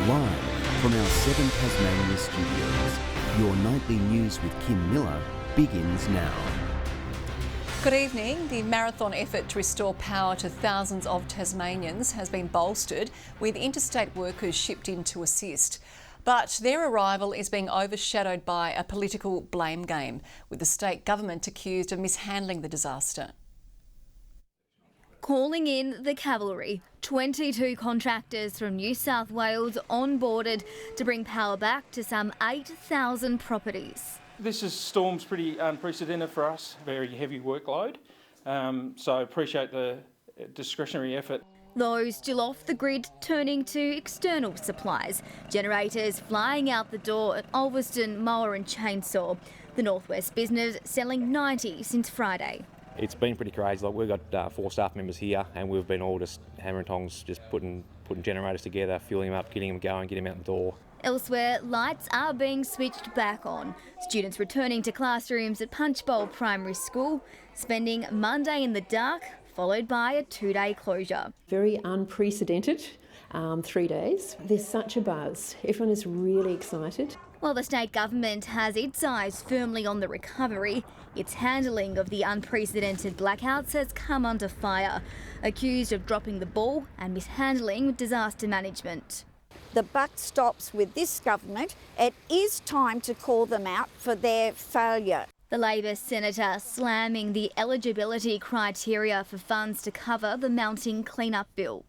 Live from our 7 Tasmania studios, your nightly news with Kim Miller begins now. Good evening. The marathon effort to restore power to thousands of Tasmanians has been bolstered, with interstate workers shipped in to assist. But their arrival is being overshadowed by a political blame game, with the state government accused of mishandling the disaster. Calling in the cavalry, 22 contractors from New South Wales onboarded to bring power back to some 8,000 properties. This storm's pretty unprecedented for us, very heavy workload, so I appreciate the discretionary effort. Those still off the grid turning to external supplies, generators flying out the door at Ulverston Mower and Chainsaw. The Northwest business selling 90 since Friday. It's been pretty crazy. Like, we've got 4 staff members here, and we've been all just hammer and tongs, just putting generators together, fueling them up, getting them going, getting them out the door. Elsewhere, lights are being switched back on. Students returning to classrooms at Punchbowl Primary School, spending Monday in the dark, followed by a 2-day closure. Very unprecedented 3 days. There's such a buzz. Everyone is really excited. While the state government has its eyes firmly on the recovery, its handling of the unprecedented blackouts has come under fire, accused of dropping the ball and mishandling disaster management. The buck stops with this government. It is time to call them out for their failure. The Labor senator slamming the eligibility criteria for funds to cover the mounting clean-up bill.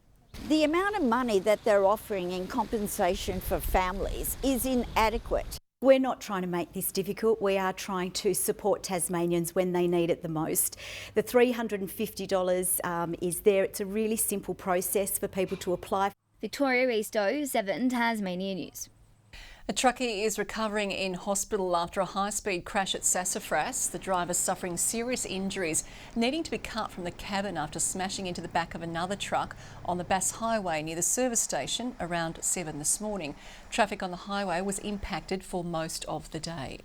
The amount of money that they're offering in compensation for families is inadequate. We're not trying to make this difficult. We are trying to support Tasmanians when they need it the most. The $350 is there. It's a really simple process for people to apply. Victoria Easto, 7 Tasmania News. A truckie is recovering in hospital after a high-speed crash at Sassafras. The driver suffering serious injuries, needing to be cut from the cabin after smashing into the back of another truck on the Bass Highway near the service station around 7 this morning. Traffic on the highway was impacted for most of the day.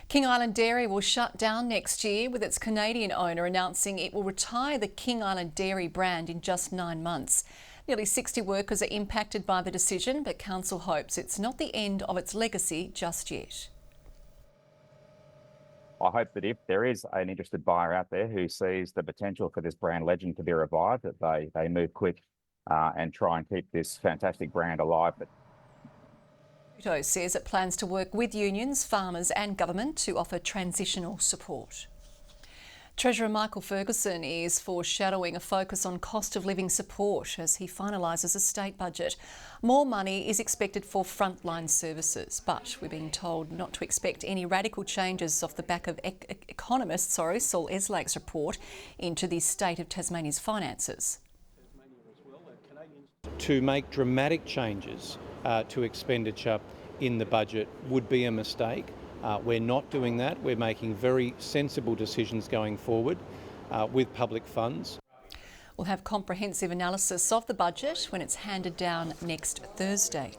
King Island Dairy will shut down next year, with its Canadian owner announcing it will retire the King Island Dairy brand in just 9 months. Nearly 60 workers are impacted by the decision, but council hopes it's not the end of its legacy just yet. I hope that if there is an interested buyer out there who sees the potential for this brand legend to be revived, that they move quick and try and keep this fantastic brand alive. Pluto says it plans to work with unions, farmers and government to offer transitional support. Treasurer Michael Ferguson is foreshadowing a focus on cost of living support as he finalises a state budget. More money is expected for frontline services, but we're being told not to expect any radical changes off the back of economist Saul Eslake's report into the state of Tasmania's finances. To make dramatic changes to expenditure in the budget would be a mistake. We're not doing that. We're making very sensible decisions going forward with public funds. We'll have comprehensive analysis of the budget when it's handed down next Thursday.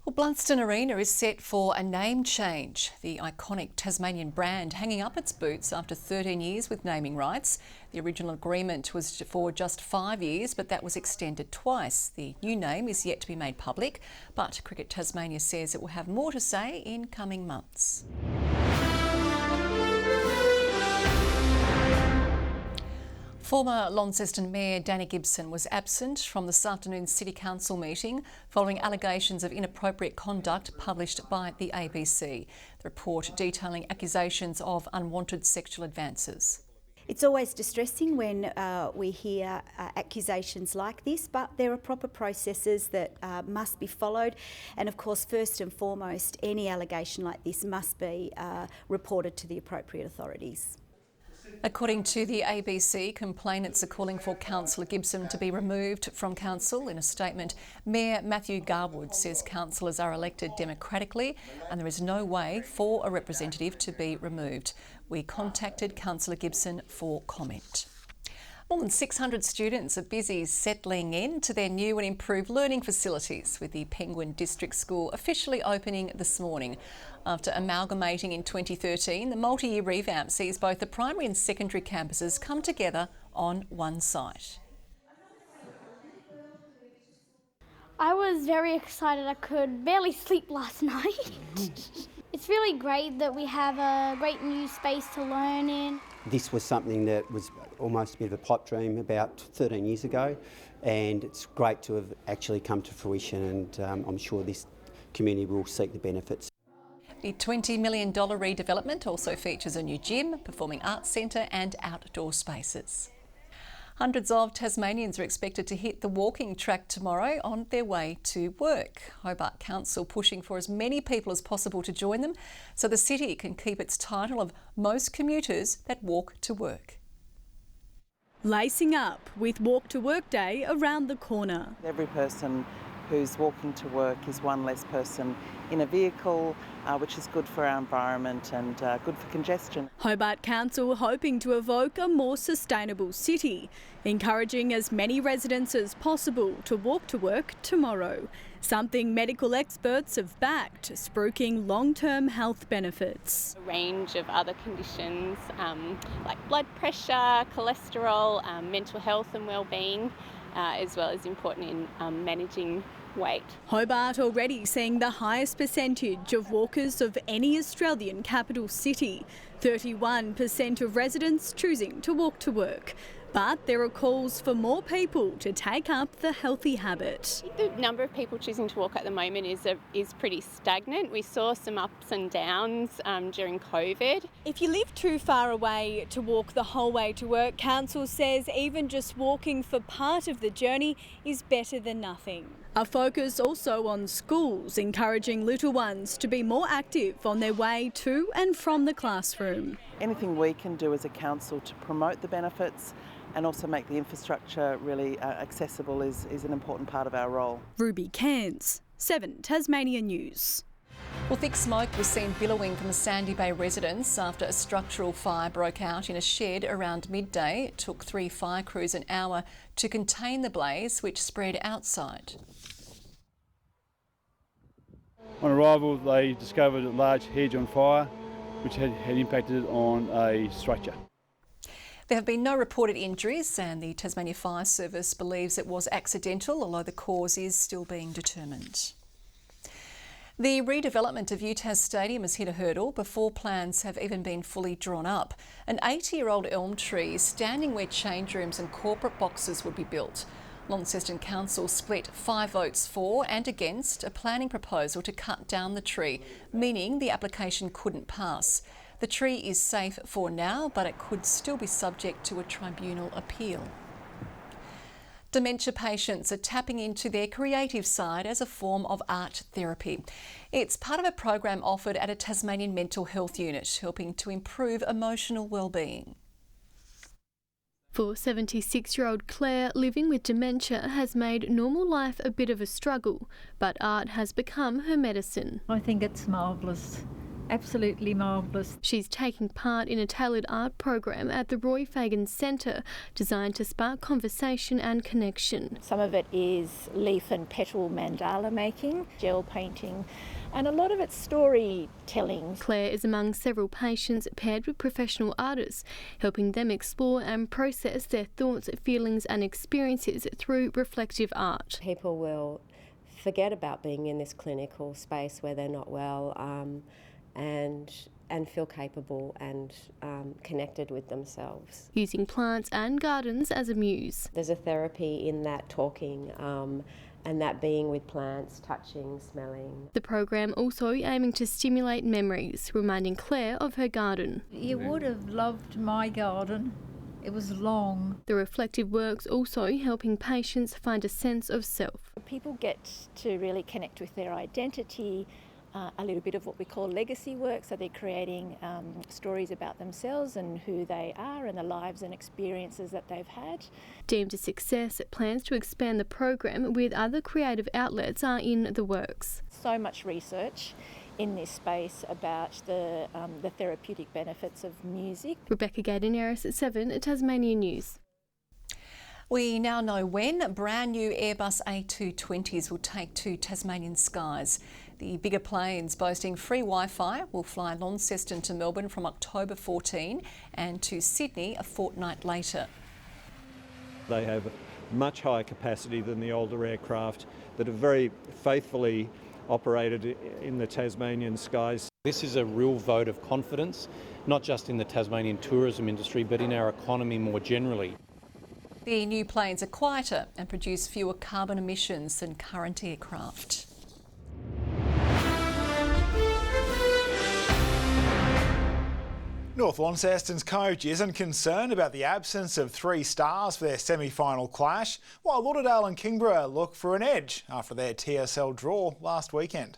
Well, Hobart Arena is set for a name change. The iconic Tasmanian brand hanging up its boots after 13 years with naming rights. The original agreement was for just 5 years, but that was extended twice. The new name is yet to be made public, but Cricket Tasmania says it will have more to say in coming months. Former Launceston Mayor Danny Gibson was absent from this afternoon's City Council meeting following allegations of inappropriate conduct published by the ABC. The report detailing accusations of unwanted sexual advances. It's always distressing when we hear accusations like this, but there are proper processes that must be followed. And of course, first and foremost, any allegation like this must be reported to the appropriate authorities. According to the ABC, complainants are calling for Councillor Gibson to be removed from council. In a statement, Mayor Matthew Garwood says councillors are elected democratically and there is no way for a representative to be removed. We contacted Councillor Gibson for comment. More than 600 students are busy settling in to their new and improved learning facilities, with the Penguin District School officially opening this morning. After amalgamating in 2013, the multi-year revamp sees both the primary and secondary campuses come together on one site. I was very excited. I could barely sleep last night. It's really great that we have a great new space to learn in. This was something that was almost a bit of a pipe dream about 13 years ago, and it's great to have actually come to fruition, and I'm sure this community will seek the benefits. The $20 million redevelopment also features a new gym, performing arts centre and outdoor spaces. Hundreds of Tasmanians are expected to hit the walking track tomorrow on their way to work. Hobart Council pushing for as many people as possible to join them so the city can keep its title of most commuters that walk to work. Lacing up with Walk to Work Day around the corner. Every person who's walking to work is one less person in a vehicle, which is good for our environment and good for congestion. Hobart Council hoping to evoke a more sustainable city, encouraging as many residents as possible to walk to work tomorrow, something medical experts have backed, spruiking long-term health benefits. A range of other conditions like blood pressure, cholesterol, mental health and well-being, as well as important in managing weight. Hobart already seeing the highest percentage of walkers of any Australian capital city, 31% of residents choosing to walk to work. But there are calls for more people to take up the healthy habit. The number of people choosing to walk at the moment is pretty stagnant. We saw some ups and downs during COVID. If you live too far away to walk the whole way to work, Council says even just walking for part of the journey is better than nothing. A focus also on schools, encouraging little ones to be more active on their way to and from the classroom. Anything we can do as a council to promote the benefits and also make the infrastructure really accessible is an important part of our role. Ruby Cairns, 7 Tasmania News. Well, thick smoke was seen billowing from a Sandy Bay residence after a structural fire broke out in a shed around midday. It took 3 fire crews an hour to contain the blaze, which spread outside. On arrival, they discovered a large hedge on fire, which had impacted on a structure. There have been no reported injuries, and the Tasmania Fire Service believes it was accidental, although the cause is still being determined. The redevelopment of UTAS Stadium has hit a hurdle before plans have even been fully drawn up. An 80-year-old elm tree is standing where change rooms and corporate boxes would be built. Launceston Council split 5 votes for and against a planning proposal to cut down the tree, meaning the application couldn't pass. The tree is safe for now, but it could still be subject to a tribunal appeal. Dementia patients are tapping into their creative side as a form of art therapy. It's part of a program offered at a Tasmanian mental health unit, helping to improve emotional well-being. For 76-year-old Claire, living with dementia has made normal life a bit of a struggle, but art has become her medicine. I think it's marvellous. Absolutely marvellous. She's taking part in a tailored art program at the Roy Fagan Centre, designed to spark conversation and connection. Some of it is leaf and petal mandala making, gel painting, and a lot of it's storytelling. Claire is among several patients paired with professional artists, helping them explore and process their thoughts, feelings and experiences through reflective art. People will forget about being in this clinical space where they're not well, and feel capable and connected with themselves. Using plants and gardens as a muse. There's a therapy in that talking and that being with plants, touching, smelling. The program also aiming to stimulate memories, reminding Claire of her garden. You would have loved my garden. It was long. The reflective works also helping patients find a sense of self. People get to really connect with their identity, a little bit of what we call legacy work, so they're creating stories about themselves and who they are and the lives and experiences that they've had. Deemed a success, plans to expand the program with other creative outlets are in the works. So much research in this space about the therapeutic benefits of music. Rebecca Gayden-Harris at 7 Tasmania News. We now know when brand new Airbus A220s will take to Tasmanian skies. The bigger planes boasting free Wi-Fi will fly Launceston to Melbourne from October 14 and to Sydney a fortnight later. They have much higher capacity than the older aircraft that have very faithfully operated in the Tasmanian skies. This is a real vote of confidence, not just in the Tasmanian tourism industry, but in our economy more generally. The new planes are quieter and produce fewer carbon emissions than current aircraft. North Launceston's coach isn't concerned about the absence of 3 stars for their semi-final clash, while Lauderdale and Kingborough look for an edge after their TSL draw last weekend.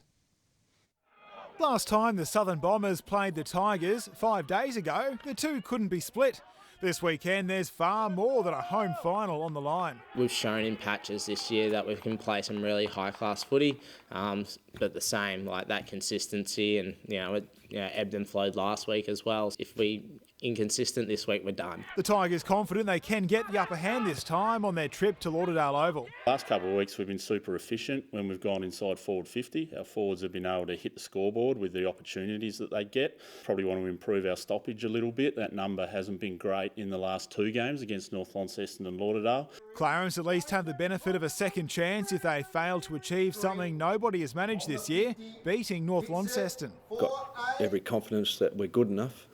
Last time the Southern Bombers played the Tigers 5 days ago, the two couldn't be split. This weekend there's far more than a home final on the line. We've shown in patches this year that we can play some really high-class footy, but the same, like that consistency, and it ebbed and flowed last week as well. If we inconsistent this week, we're done. The Tigers confident they can get the upper hand this time on their trip to Lauderdale Oval. Last couple of weeks we've been super efficient when we've gone inside forward 50. Our forwards have been able to hit the scoreboard with the opportunities that they get. Probably want to improve our stoppage a little bit. That number hasn't been great in the last 2 games against North Launceston and Lauderdale. Clarence at least have the benefit of a second chance if they fail to achieve something nobody has managed this year, beating North Launceston. Got every confidence that we're good enough.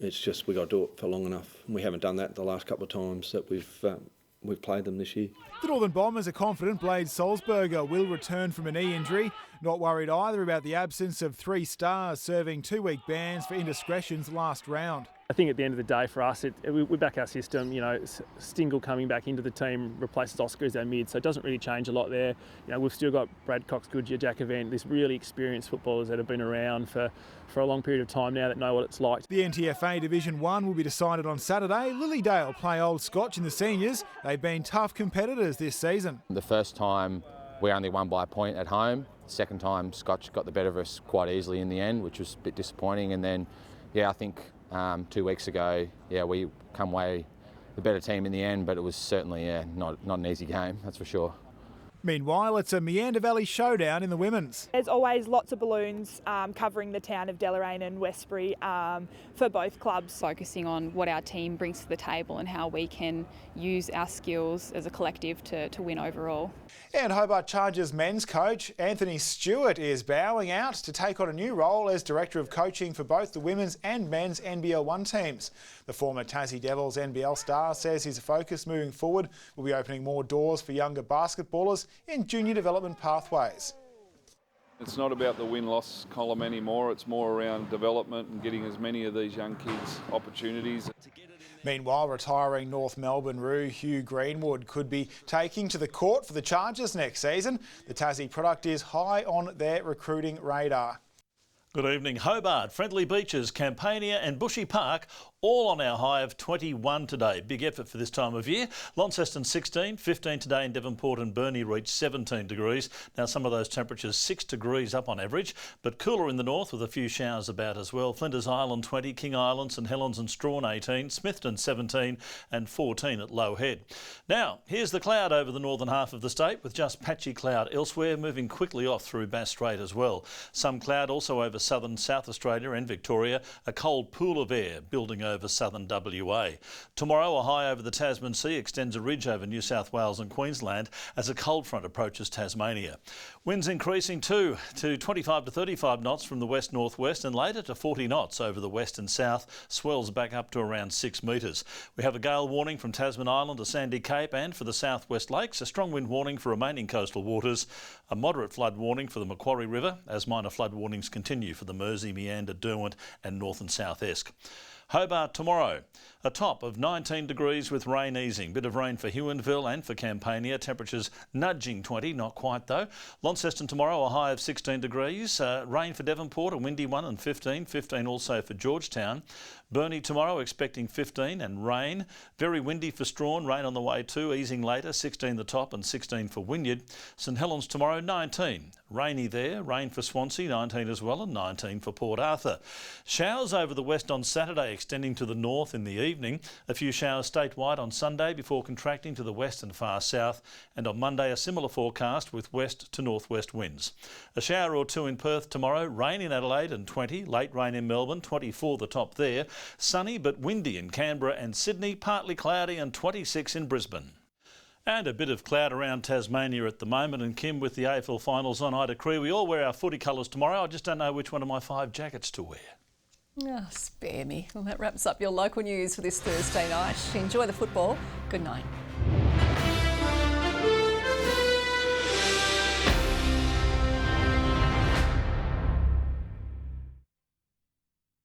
It's just we've got to do it for long enough. We haven't done that the last couple of times that we've played them this year. The Northern Bombers are confident Blade Salzberger will return from a knee injury. Not worried either about the absence of 3 stars serving 2-week bans for indiscretions last round. I think at the end of the day for us, we back our system. Stingle coming back into the team replaces Oscar as our mid, so it doesn't really change a lot there. We've still got Brad Cox, Goodyear, Jack Event, these really experienced footballers that have been around for a long period of time now that know what it's like. The NTFA Division 1 will be decided on Saturday. Lilydale play Old Scotch in the seniors. They've been tough competitors this season. The first time we only won by a point at home. Second time Scotch got the better of us quite easily in the end, which was a bit disappointing. And then, I think 2 weeks ago, we come away the better team in the end, but it was certainly not an easy game, that's for sure. Meanwhile, it's a Meander Valley showdown in the women's. There's always lots of balloons covering the town of Deloraine and Westbury for both clubs. Focusing on what our team brings to the table and how we can use our skills as a collective to win overall. And Hobart Chargers men's coach Anthony Stewart is bowing out to take on a new role as Director of Coaching for both the women's and men's NBL 1 teams. The former Tassie Devils NBL star says his focus moving forward will be opening more doors for younger basketballers in junior development pathways. It's not about the win-loss column anymore, it's more around development and getting as many of these young kids opportunities. Meanwhile, retiring North Melbourne Roo Hugh Greenwood could be taking to the court for the Chargers next season. The Tassie product is high on their recruiting radar. Good evening. Hobart, Friendly Beaches, Campania and Bushy Park all on our high of 21 today. Big effort for this time of year. Launceston 16, 15 today in Devonport and Burnie reached 17 degrees. Now some of those temperatures 6 degrees up on average, but cooler in the north with a few showers about as well. Flinders Island 20, King Island, St Helens and Strawn 18, Smithton 17 and 14 at Low Head. Now here's the cloud over the northern half of the state with just patchy cloud elsewhere, moving quickly off through Bass Strait as well. Some cloud also over southern South Australia and Victoria, a cold pool of air building over southern WA. Tomorrow a high over the Tasman Sea extends a ridge over New South Wales and Queensland as a cold front approaches Tasmania. Winds increasing too to 25 to 35 knots from the west-northwest and later to 40 knots over the west and south, swells back up to around 6 metres. We have a gale warning from Tasman Island to Sandy Cape and for the southwest lakes, a strong wind warning for remaining coastal waters, a moderate flood warning for the Macquarie River as minor flood warnings continue for the Mersey, Meander, Derwent and North and South Esk. Hobart tomorrow, a top of 19 degrees with rain easing. Bit of rain for Huonville and for Campania. Temperatures nudging 20, not quite though. Launceston tomorrow, a high of 16 degrees. Rain for Devonport, a windy one and 15. 15 also for Georgetown. Burnie tomorrow expecting 15 and rain. Very windy for Strawn, rain on the way too, easing later. 16 the top and 16 for Wynyard. St Helens tomorrow, 19. Rainy there, rain for Swansea, 19 as well, and 19 for Port Arthur. Showers over the west on Saturday, extending to the north in the evening. A few showers statewide on Sunday before contracting to the west and far south. And on Monday, a similar forecast with west to northwest winds. A shower or two in Perth tomorrow, rain in Adelaide and 20, late rain in Melbourne, 24 the top there. Sunny but windy in Canberra and Sydney, partly cloudy and 26 in Brisbane. And a bit of cloud around Tasmania at the moment. And Kim, with the AFL finals on, I'd agree we all wear our footy colours tomorrow. I just don't know which one of my 5 jackets to wear. Oh, spare me. Well, that wraps up your local news for this Thursday night. Enjoy the football. Good night.